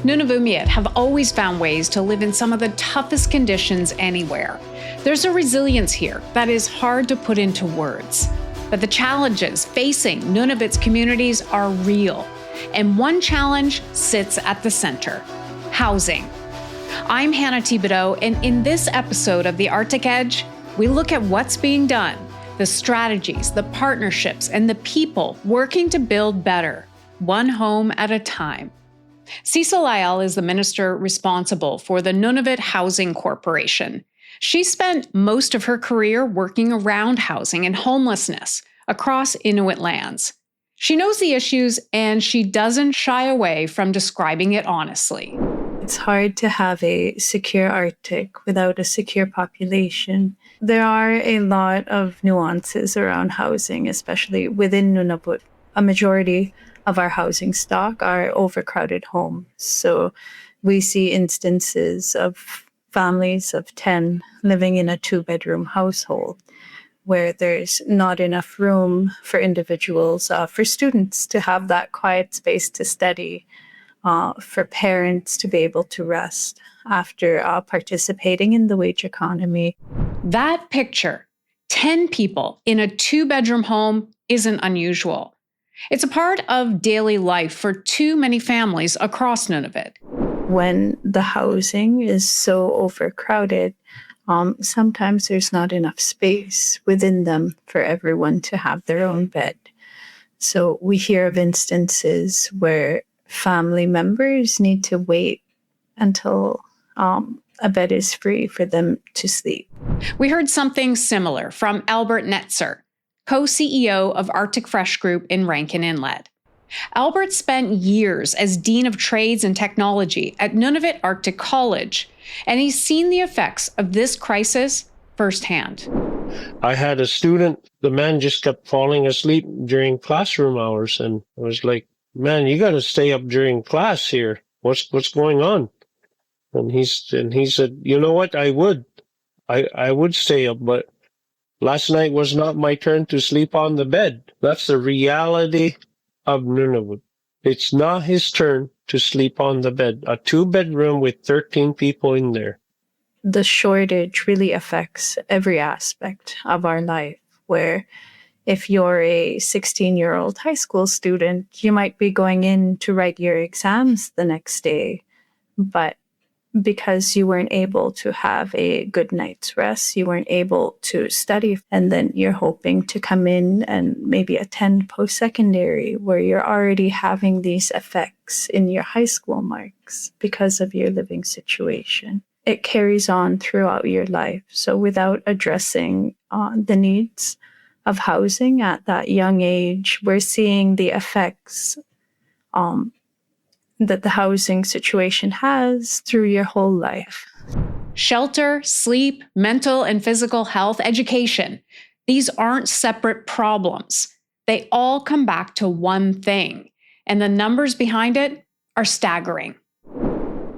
Nunavut have always found ways to live in some of the toughest conditions anywhere. There's a resilience here that is hard to put into words. But the challenges facing Nunavut's communities are real. And one challenge sits at the center: housing. I'm Hannah Thibedeau, and in this episode of The Arctic Edge, we look at what's being done, the strategies, the partnerships, and the people working to build better, one home at a time. Cecil Lyell is the minister responsible for the Nunavut Housing Corporation. She spent most of her career working around housing and homelessness across Inuit lands. She knows the issues, and she doesn't shy away from describing it honestly. It's hard to have a secure Arctic without a secure population. There are a lot of nuances around housing, especially within Nunavut. A majority of our housing stock are overcrowded homes. So we see instances of families of 10 living in a 2-bedroom household where there's not enough room for individuals, for students to have that quiet space to study, for parents to be able to rest after participating in the wage economy. That picture, 10 people in a 2-bedroom home, isn't unusual. It's a part of daily life for too many families across Nunavut. When the housing is so overcrowded, sometimes there's not enough space within them for everyone to have their own bed. So we hear of instances where family members need to wait until a bed is free for them to sleep. We heard something similar from Albert Netzer, co-CEO of Arctic Fresh Group in Rankin Inlet. Albert spent years as Dean of Trades and Technology at Nunavut Arctic College, and he's seen the effects of this crisis firsthand. I had a student, the man just kept falling asleep during classroom hours, and I was like, man, you got to stay up during class here. What's going on? And he said, you know what? I would stay up, but last night was not my turn to sleep on the bed. That's the reality of Nunavut. It's not his turn to sleep on the bed. A 2-bedroom with 13 people in there. The shortage really affects every aspect of our life, where if you're a 16-year-old high school student, you might be going in to write your exams the next day. But because you weren't able to have a good night's rest, you weren't able to study, and then you're hoping to come in and maybe attend post-secondary, where you're already having these effects in your high school marks because of your living situation. It carries on throughout your life. So without addressing the needs of housing at that young age, we're seeing the effects that the housing situation has through your whole life. Shelter, sleep, mental and physical health, education. These aren't separate problems. They all come back to one thing, and the numbers behind it are staggering.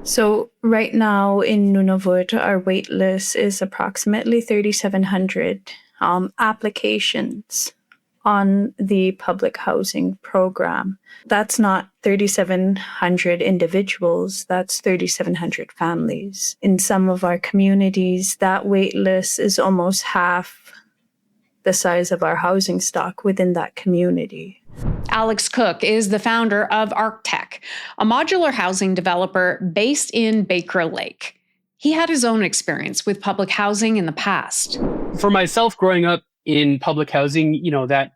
So right now in Nunavut, our wait list is approximately 3,700 applications on the public housing program. That's not 3,700 individuals, that's 3,700 families. In some of our communities, that wait list is almost half the size of our housing stock within that community. Alex Cook is the founder of ArcTech, a modular housing developer based in Baker Lake. He had his own experience with public housing in the past. For myself, growing up in public housing, that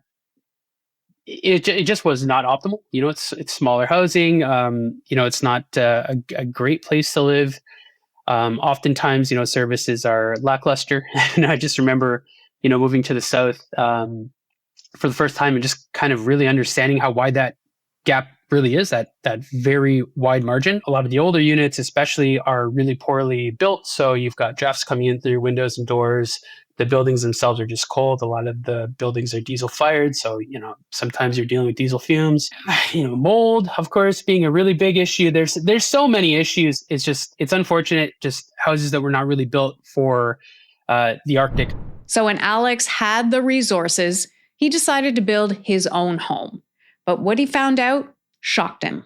it just was not optimal. It's smaller housing. It's not a great place to live. Oftentimes, services are lackluster. And I just remember, moving to the south for the first time and just kind of really understanding how wide that gap really is, that very wide margin. A lot of the older units especially are really poorly built. So you've got drafts coming in through windows and doors. The buildings themselves are just cold. A lot of the buildings are diesel fired. So, sometimes you're dealing with diesel fumes. Mold, of course, being a really big issue. There's so many issues. It's unfortunate, just houses that were not really built for the Arctic. So when Alex had the resources, he decided to build his own home. But what he found out shocked him.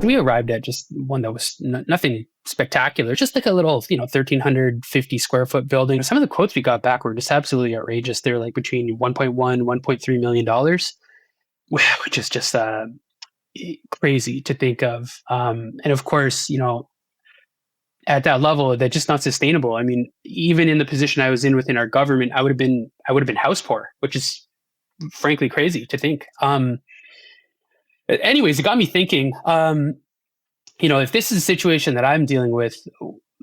We arrived at just one that was nothing spectacular, just like a little, 1,350 square foot building. Some of the quotes we got back were just absolutely outrageous. They're like between $1.1, $1.3 million, which is just crazy to think of. And of course, at that level, that's just not sustainable. I mean, even in the position I was in within our government, I would have been house poor, which is frankly crazy to think. Anyways, it got me thinking, if this is a situation that I'm dealing with,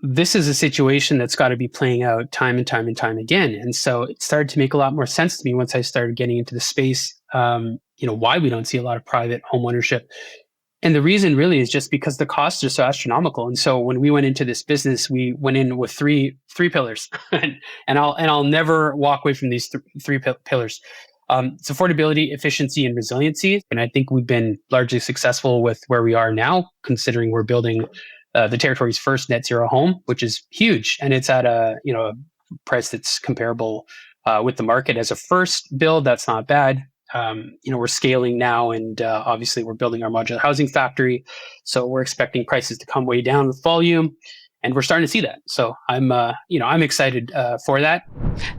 this is a situation that's got to be playing out time and time and time again. And so it started to make a lot more sense to me once I started getting into the space, why we don't see a lot of private home ownership. And the reason really is just because the costs are so astronomical. And so when we went into this business, we went in with three pillars, and I'll never walk away from these three pillars. It's affordability, efficiency, and resiliency. And I think we've been largely successful with where we are now, considering we're building the territory's first net zero home, which is huge. And it's at a price that's comparable with the market as a first build. That's not bad. We're scaling now, and obviously we're building our modular housing factory. So we're expecting prices to come way down with volume, and we're starting to see that. So I'm excited for that.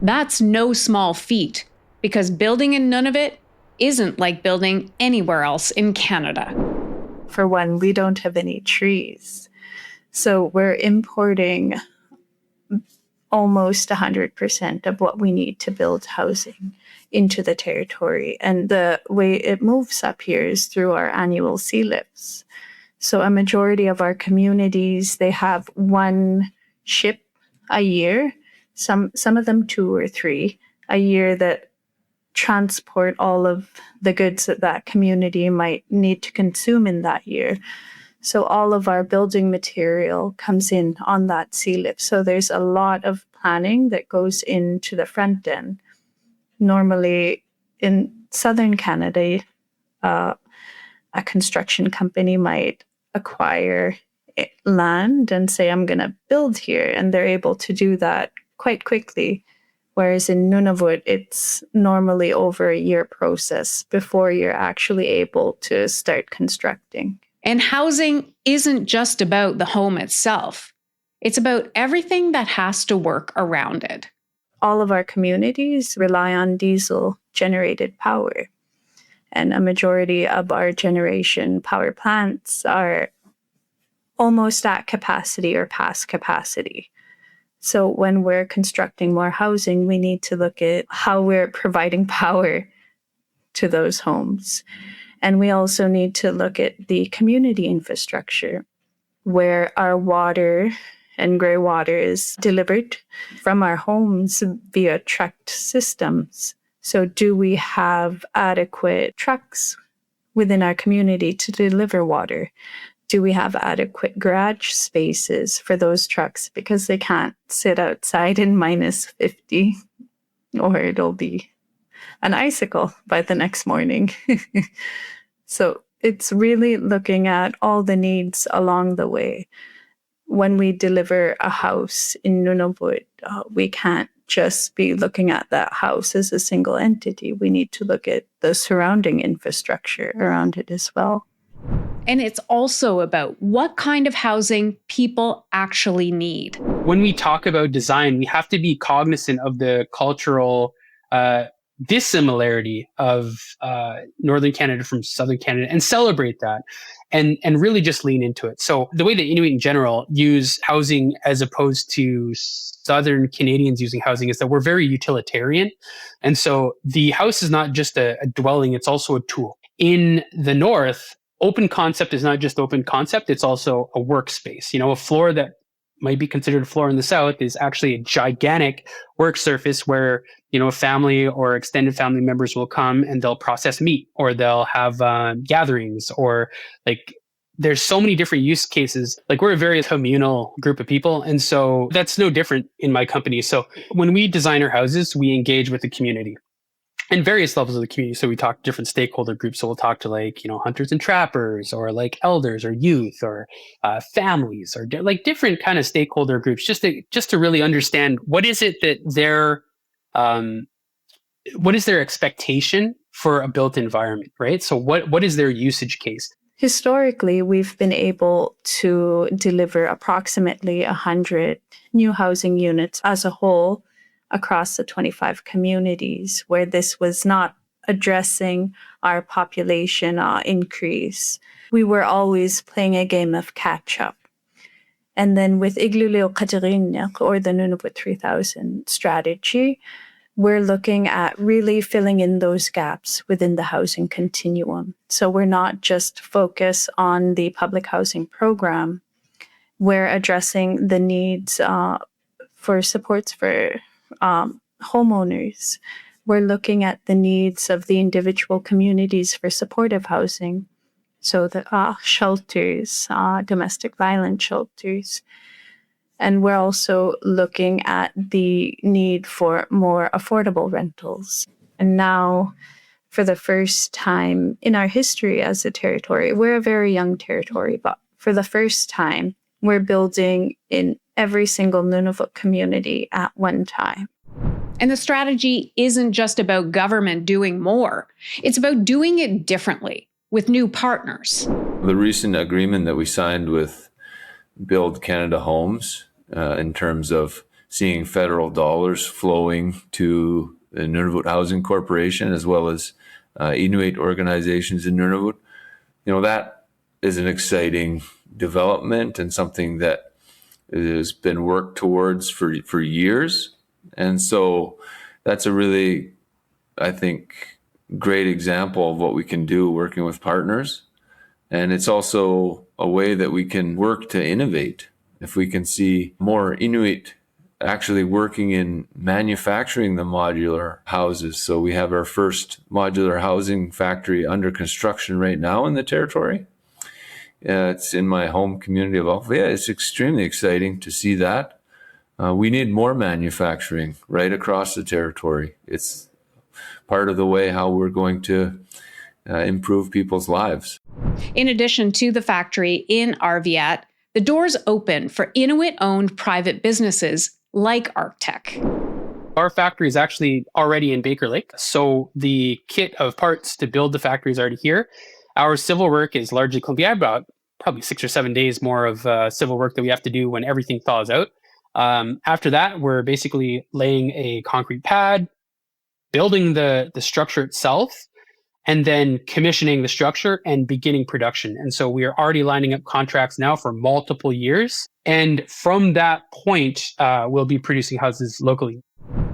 That's no small feat, because building in Nunavut isn't like building anywhere else in Canada. For one, we don't have any trees. So we're importing almost 100% of what we need to build housing into the territory. And the way it moves up here is through our annual sea lifts. So a majority of our communities, they have one ship a year, some of them 2 or 3 a year, that transport all of the goods that community might need to consume in that year. So all of our building material comes in on that sea lift. So there's a lot of planning that goes into the front end. Normally in southern Canada, a construction company might acquire land and say, I'm going to build here. And they're able to do that quite quickly. Whereas in Nunavut, it's normally over a year process before you're actually able to start constructing. And housing isn't just about the home itself. It's about everything that has to work around it. All of our communities rely on diesel-generated power. And a majority of our generation power plants are almost at capacity or past capacity. So when we're constructing more housing, we need to look at how we're providing power to those homes. And we also need to look at the community infrastructure, where our water and grey water is delivered from our homes via trucked systems. So do we have adequate trucks within our community to deliver water? Do we have adequate garage spaces for those trucks? Because they can't sit outside in minus 50, or it'll be an icicle by the next morning. So it's really looking at all the needs along the way. When we deliver a house in Nunavut, we can't just be looking at that house as a single entity. We need to look at the surrounding infrastructure around it as well. And it's also about what kind of housing people actually need. When we talk about design, we have to be cognizant of the cultural dissimilarity of Northern Canada from Southern Canada, and celebrate that, and really just lean into it. So the way that Inuit in general use housing as opposed to Southern Canadians using housing is that we're very utilitarian. And so the house is not just a dwelling, it's also a tool. In the North, open concept is not just open concept, it's also a workspace. A floor that might be considered a floor in the South is actually a gigantic work surface where, a family or extended family members will come and they'll process meat, or they'll have gatherings, or there's so many different use cases. We're a very communal group of people. And so that's no different in my company. So when we design our houses, we engage with the community and various levels of the community. So we talk to different stakeholder groups. So we'll talk to hunters and trappers, or elders or youth, or families, or different kind of stakeholder groups, just to really understand what is it that what is their expectation for a built environment, right? So what is their usage case? Historically, we've been able to deliver approximately 100 new housing units as a whole across the 25 communities, where this was not addressing our population increase. We were always playing a game of catch up. And then with Igluleo Qatirinyak, or the Nunavut 3000 strategy, we're looking at really filling in those gaps within the housing continuum. So we're not just focused on the public housing program. We're addressing the needs for supports for homeowners. We're looking at the needs of the individual communities for supportive housing. So the shelters, domestic violence shelters. And we're also looking at the need for more affordable rentals. And now, for the first time in our history as a territory, we're a very young territory, but for the first time, we're building in every single Nunavut community at one time. And the strategy isn't just about government doing more. It's about doing it differently with new partners. The recent agreement that we signed with Build Canada Homes, in terms of seeing federal dollars flowing to the Nunavut Housing Corporation, as well as Inuit organizations in Nunavut, that is an exciting development and something that has been worked towards for years. And so that's a really, I think, great example of what we can do working with partners. And it's also a way that we can work to innovate. If we can see more Inuit actually working in manufacturing the modular houses. So we have our first modular housing factory under construction right now in the territory. It's in my home community of Alpha. It's extremely exciting to see that. We need more manufacturing right across the territory. It's part of the way how we're going to improve people's lives. In addition to the factory in Arviat, the doors open for Inuit-owned private businesses like Arctech. Our factory is actually already in Baker Lake, so the kit of parts to build the factory is already here. Our civil work is largely complete. We have about probably 6 or 7 days more of civil work that we have to do when everything thaws out. After that, we're basically laying a concrete pad, building the structure itself, and then commissioning the structure and beginning production. And so we are already lining up contracts now for multiple years. And from that point, we'll be producing houses locally.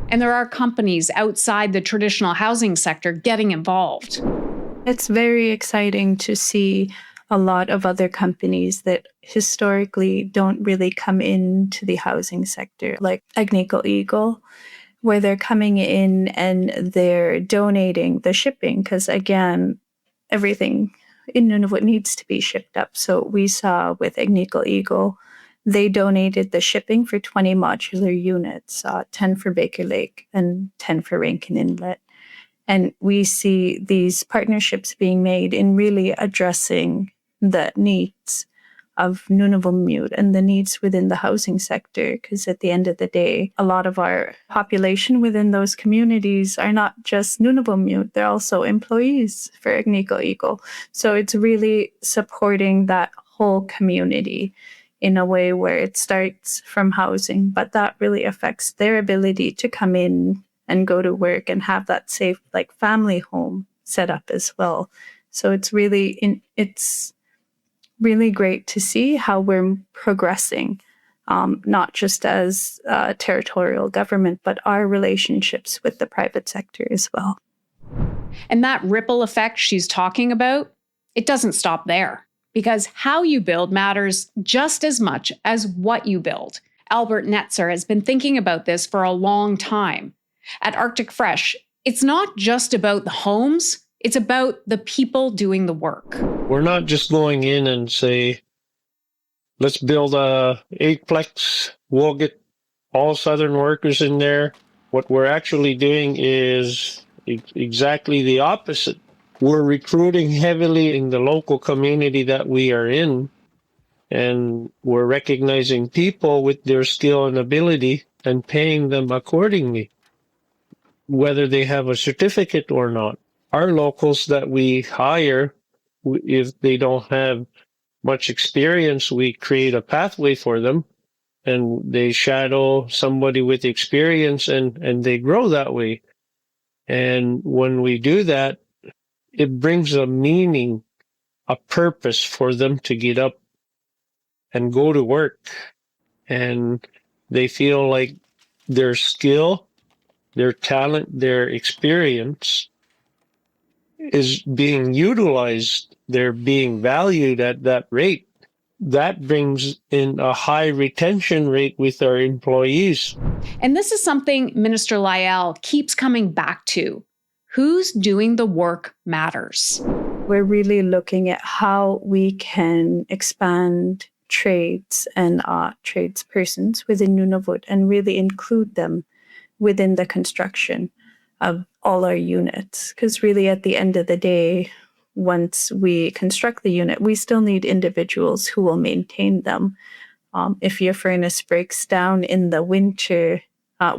And there are companies outside the traditional housing sector getting involved. It's very exciting to see a lot of other companies that historically don't really come into the housing sector, like Agnico Eagle, where they're coming in and they're donating the shipping, because again, everything in Nunavut needs to be shipped up. So we saw with Agnico Eagle, they donated the shipping for 20 modular units, 10 for Baker Lake and 10 for Rankin Inlet. And we see these partnerships being made in really addressing the needs of Nunavut and the needs within the housing sector, because at the end of the day, a lot of our population within those communities are not just Nunavut, they're also employees for Agnico Eagle. So it's really supporting that whole community in a way where it starts from housing, but that really affects their ability to come in and go to work and have that safe, like, family home set up as well. So it's really great to see how we're progressing, not just as a territorial government, but our relationships with the private sector as well. And that ripple effect she's talking about, it doesn't stop there, because how you build matters just as much as what you build. Albert Netzer has been thinking about this for a long time. At Arctic Fresh, it's not just about the homes, it's about the people doing the work. We're not just going in and say, let's build a 8-plex, we'll get all Southern workers in there. What we're actually doing is exactly the opposite. We're recruiting heavily in the local community that we are in, and we're recognizing people with their skill and ability and paying them accordingly, whether they have a certificate or not. Our locals that we hire, if they don't have much experience, we create a pathway for them, and they shadow somebody with experience, and they grow that way. And when we do that, it brings a meaning, a purpose for them to get up and go to work. And they feel like their skill, their talent, their experience is being utilized. They're being valued at that rate. That brings in a high retention rate with our employees. And this is something Minister Lyell keeps coming back to. Who's doing the work matters. We're really looking at how we can expand trades and tradespersons within Nunavut and really include them within the construction of all our units. Because really at the end of the day, once we construct the unit, we still need individuals who will maintain them. If your furnace breaks down in the winter,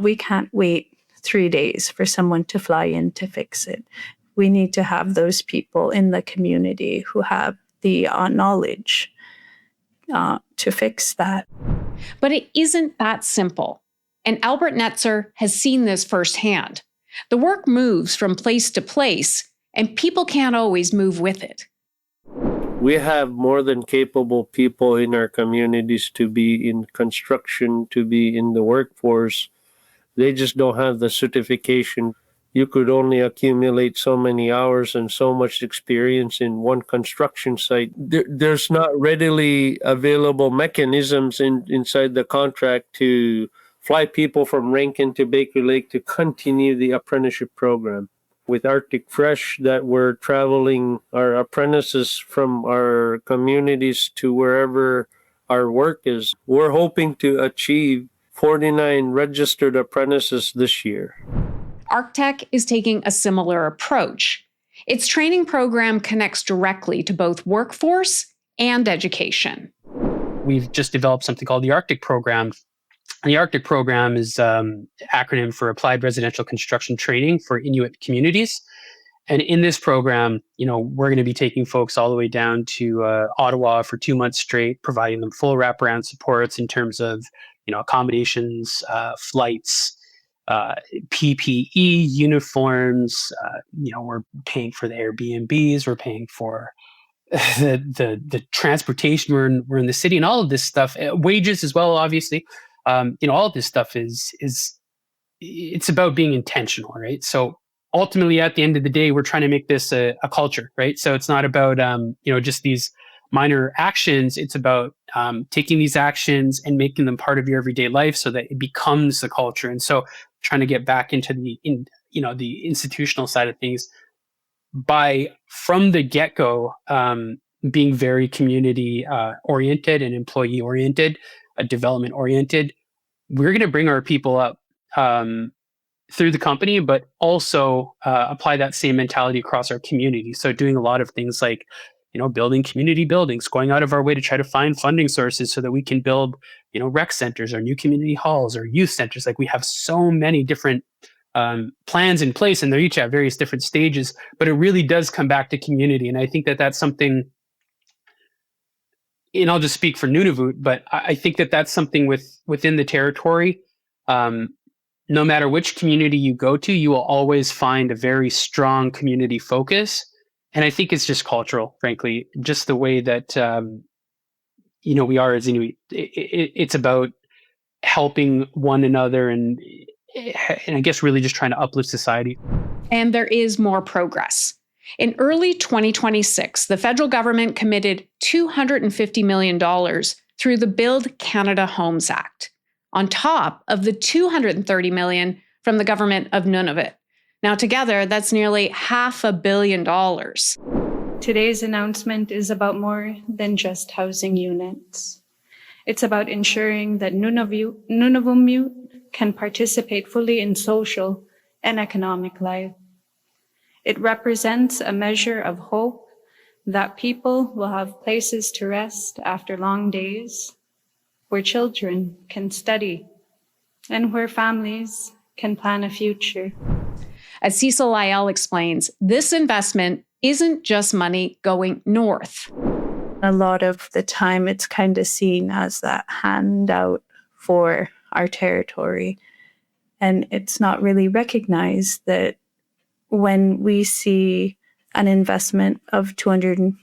we can't wait 3 days for someone to fly in to fix it. We need to have those people in the community who have the knowledge to fix that. But it isn't that simple. And Albert Netzer has seen this firsthand. The work moves from place to place, and people can't always move with it. We have more than capable people in our communities to be in construction, to be in the workforce. They just don't have the certification. You could only accumulate so many hours and so much experience in one construction site. There's not readily available mechanisms inside the contract to fly people from Rankin to Baker Lake to continue the apprenticeship program. With Arctic Fresh, that we're traveling our apprentices from our communities to wherever our work is. We're hoping to achieve 49 registered apprentices this year. ArcTech is taking a similar approach. Its training program connects directly to both workforce and education. We've just developed something called the Arctic Program. And the Arctic Program is acronym for Applied Residential Construction Training for Inuit Communities. And in this program, we're going to be taking folks all the way down to Ottawa for 2 months straight, providing them full wraparound supports in terms of, accommodations, flights, PPE, uniforms. We're paying for the Airbnbs, we're paying for the transportation. We're in the city, and all of this stuff, wages as well, obviously. All of this stuff it's about being intentional, right? So ultimately, at the end of the day, we're trying to make this a culture, right? So it's not about just these minor actions. It's about taking these actions and making them part of your everyday life so that it becomes the culture. And so trying to get back into the institutional side of things by from the get-go being very community oriented and employee oriented, development oriented. We're going to bring our people up through the company, but also apply that same mentality across our community. So doing a lot of things like, building community buildings, going out of our way to try to find funding sources so that we can build, rec centers or new community halls or youth centers. Like we have so many different plans in place, and they're each at various different stages, but it really does come back to community. And I think that that's something, and I'll just speak for Nunavut, but I think that that's something within the territory. No matter which community you go to, you will always find a very strong community focus. And I think it's just cultural, frankly, just the way that, we are as Inuit. It's about helping one another and I guess really just trying to uplift society. And there is more progress. In early 2026, the federal government committed $250 million through the Build Canada Homes Act, on top of the $230 million from the government of Nunavut. Now together, that's nearly $500 million. Today's announcement is about more than just housing units. It's about ensuring that Nunavummiut can participate fully in social and economic life. It represents a measure of hope that people will have places to rest after long days, where children can study, and where families can plan a future. As Cecil Lyell explains, this investment isn't just money going north. A lot of the time, it's kind of seen as that handout for our territory. And it's not really recognized that when we see an investment of $250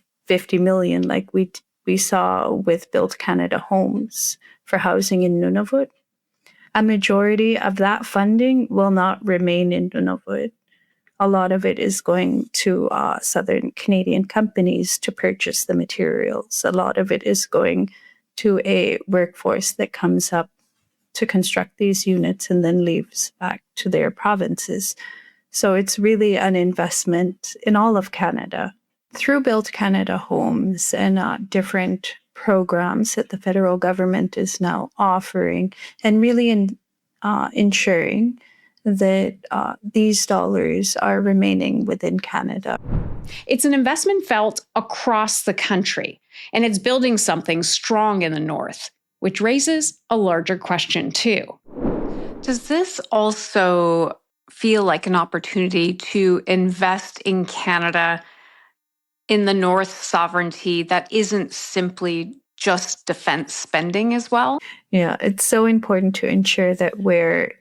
million, like we saw with Build Canada Homes for housing in Nunavut, a majority of that funding will not remain in Nunavut. A lot of it is going to Southern Canadian companies to purchase the materials. A lot of it is going to a workforce that comes up to construct these units and then leaves back to their provinces. So it's really an investment in all of Canada. Through Build Canada Homes and different programs that the federal government is now offering, and really ensuring that these dollars are remaining within Canada. It's an investment felt across the country, and it's building something strong in the north, which raises a larger question too. Does this also feel like an opportunity to invest in Canada in the North sovereignty that isn't simply just defense spending as well? Yeah, it's so important to ensure that we're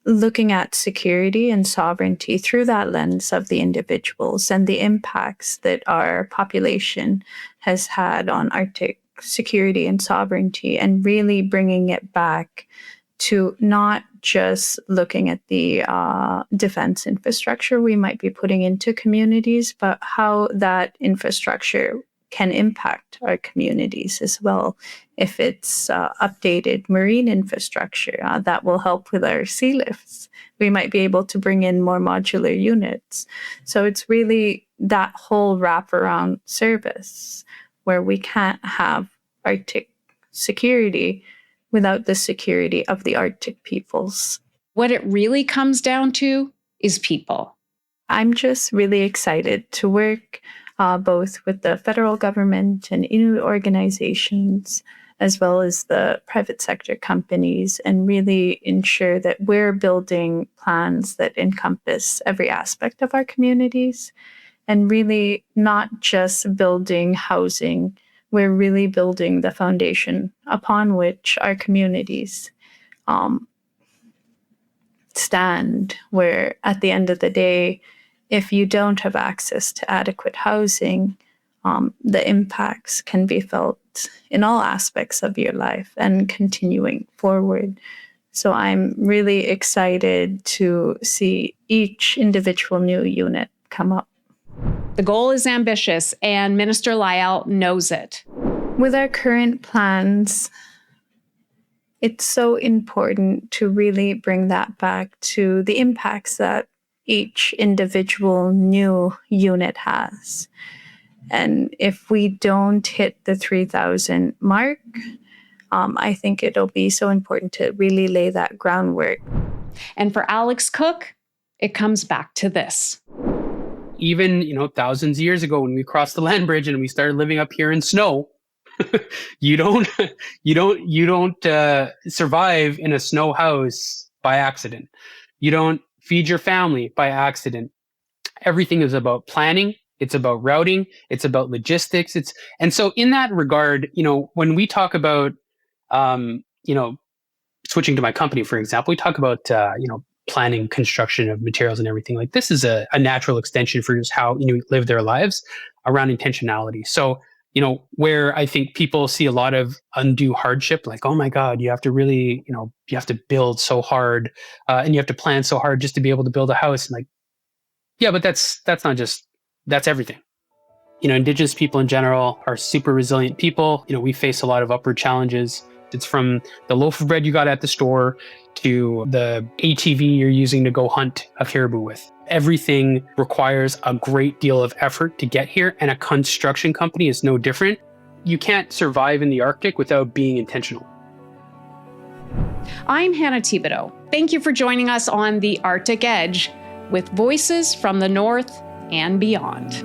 looking at security and sovereignty through that lens of the individuals and the impacts that our population has had on Arctic security and sovereignty, and really bringing it back to not just looking at the defense infrastructure we might be putting into communities, but how that infrastructure can impact our communities as well. If it's updated marine infrastructure, that will help with our sea lifts. We might be able to bring in more modular units. So it's really that whole wraparound service where we can't have Arctic security without the security of the Arctic peoples. What it really comes down to is people. I'm just really excited to work both with the federal government and Inuit organizations, as well as the private sector companies, and really ensure that we're building plans that encompass every aspect of our communities, and really not just building housing. We're really building the foundation upon which our communities stand, where at the end of the day, if you don't have access to adequate housing, the impacts can be felt in all aspects of your life and continuing forward. So I'm really excited to see each individual new unit come up. The goal is ambitious, and Minister Lyell knows it. With our current plans, it's so important to really bring that back to the impacts that each individual new unit has. And if we don't hit the 3,000 mark, I think it'll be so important to really lay that groundwork. And for Alex Cook, it comes back to this. Even, thousands of years ago when we crossed the land bridge and we started living up here in snow, you don't survive in a snow house by accident. You don't feed your family by accident. Everything is about planning. It's about routing. It's about logistics. And so in that regard, when we talk about, switching to my company, for example, we talk about, planning, construction of materials and everything. Like, this is a natural extension for just how live their lives around intentionality. So, where I think people see a lot of undue hardship, like, oh my God, you have to really, you have to build so hard and you have to plan so hard just to be able to build a house. And like, yeah, but that's not just, that's everything. Indigenous people in general are super resilient people. We face a lot of upward challenges. It's from the loaf of bread you got at the store to the ATV you're using to go hunt a caribou with. Everything requires a great deal of effort to get here, and a construction company is no different. You can't survive in the Arctic without being intentional. I'm Hannah Thibedeau. Thank you for joining us on The Arctic Edge, with voices from the North and beyond.